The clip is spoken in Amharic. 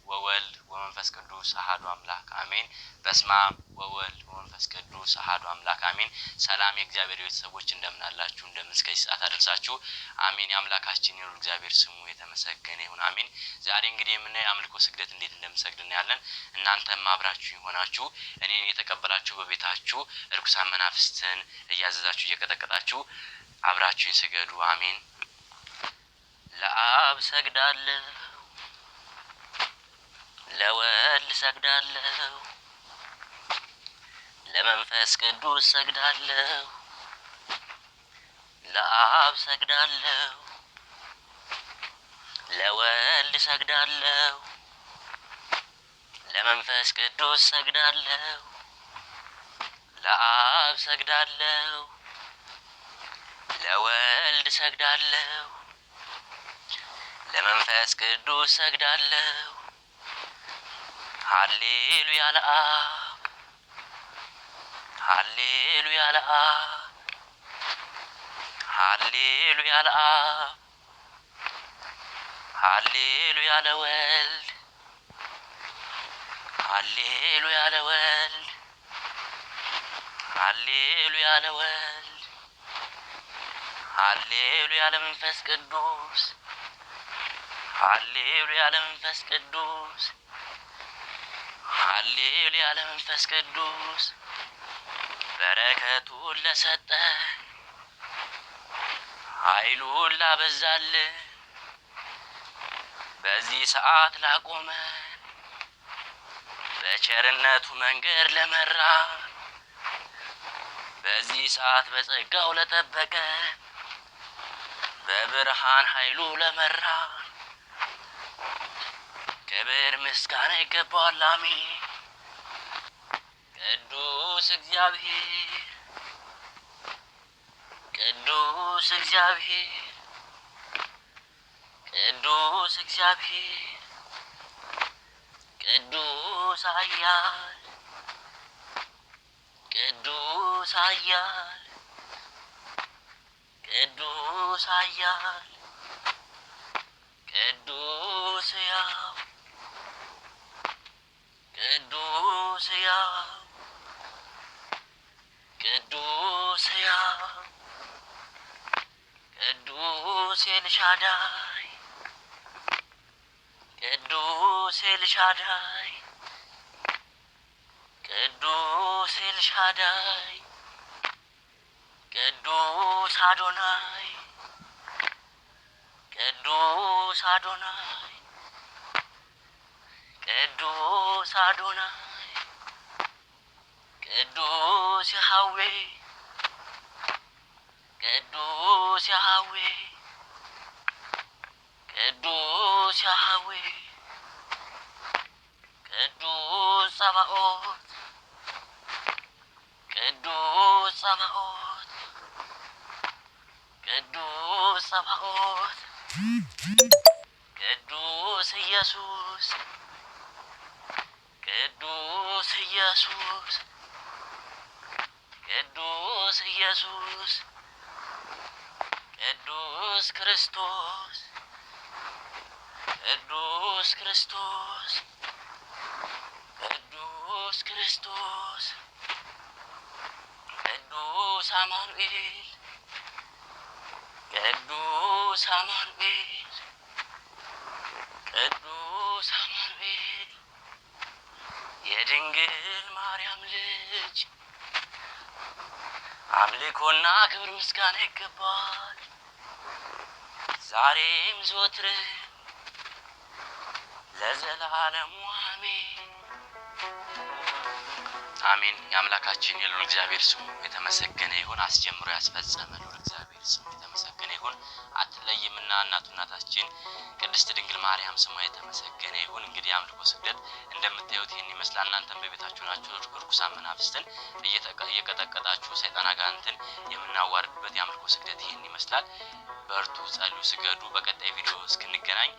ወወልድ ወመንፈስ ቅዱስ አሐዱ አምላክ አሜን። በስመ አብ ወወልድ ወመንፈስ ቅዱስ አሐዱ አምላክ አሜን። ሰላም የእግዚአብሔር ቤተሰቦች እንደምን አላችሁ? እንደምን እስከዚህ ሰዓት አደረሳችሁ? አሜን። የአምላካችን የሆነ እግዚአብሔር ስሙ የተመሰገነ ይሁን አሜን። ዛሬ እንግዲህ የምናየው አምልኮ ስግደት እንዴት እንደምሰግድና ያለን እናንተም አብራችሁ ይሆናችሁ እኔን የተቀበላችሁ በቤታችሁ ርኩሳን መናፍስትን እያዘዛችሁ እየቀጠቀጣችሁ አብራችሁ ይስገዱ አሜን። ለአብ ሰግዳለሁ ለወልድ ሰግዳለሁ ለመንፈስ ቅዱስ ሰግዳለሁ ለአብ ሰግዳለሁ ለወልድ ሰግዳለሁ ለመንፈስ ቅዱስ ሰግዳለሁ ለአብ ሰግዳለሁ ለወልድ ሰግዳለሁ ለመንፈስ ቅዱስ ሰግዳለሁ ሃሌሉያ ለአብ ሃሌሉያ ለአብ ሃሌሉያ ለአብ ሃሌሉያ ለወልድ ሃሌሉያ ለወልድ ሃሌሉያ ለወልድ ሃሌሉያ ለመንፈስ ቅዱስ ሃሌሉያ ለመንፈስ ቅዱስ ሃሌሉያ ለመንፈስ ቅዱስ በረከቱን ለሰጠ ኃይሉን ላበዛልን በዚህ ሰዓት ላቆመ በቸርነቱ መንገድ ለመራ በዚህ ሰዓት በጸጋው ለጠበቀ በብርሃን ኃይሉ ለመራ ክብር ምስጋና ይገባዋል አሜን። ቅዱስ እግዚአብሔር ቅዱስ እግዚአብሔር ቅዱስ እግዚአብሔር ቅዱስ ኃያል ቅዱስ ኃያል ቅዱስ ኃያል ቅዱስ ሕያው ቅዱስ ሕያው ቅዱስ ሕያው ቅዱስ ኤልሻዳይ ቅዱስ ኤልሻዳይ ቅዱስ ኤልሻዳይ ቅዱስ አዶናይ ቅዱስ አዶናይ ቅዱስ አዶናይ ቅዱስ ያህዌ ቅዱስ ያህዌ ቅዱስ ያህዌ ቅዱስ ጸባኦት ቅዱስ ጸባኦት ቅዱስ ጸባኦት ቅዱስ ኢየሱስ ቅዱስ ኢየሱስ ቅዱስ ኢየሱስ ቅዱስ ክርስቶስ ቅዱስ ክርስቶስ ቅዱስ ክርስቶስ ቅዱስ አማኑኤል ቅዱስ አማኑኤል ቅዱስ አማኑኤል የድንግል ማርያም ልጅ አምልኮና ክብር ምስጋና ይገባል ዛሬም ዘወትርም ለዘላለሙ አሜን አሜን። የአምላካችን የልዑል እግዚአብሔር ስሙ የተመሰገነ ይሁን። አስጀምሮ ያስፈጸመ ልዑል እግዚአብሔር ስሙ የተመሰገነ ይሁን። አትለይምና እናታችን ቅድስት ድንግል ማርያም ስሟ የተመሰገነ ይሁን። እንግዲህ አምልኮ ስግደት እንደምታዩት ይሄን ይመስላል። እናንተም በቤታችሁ ናችሁ ርኩሳን መናፍስትን እየቀጠቀጣችሁ ሰይጣን አጋንንትን የምናዋርድበት የአምልኮ ስግደት ይሄን ይመስላል። በርቱ፣ ጸልዩ፣ ስገዱ። በቀጣይ ቪዲዮ እስክንገናኝ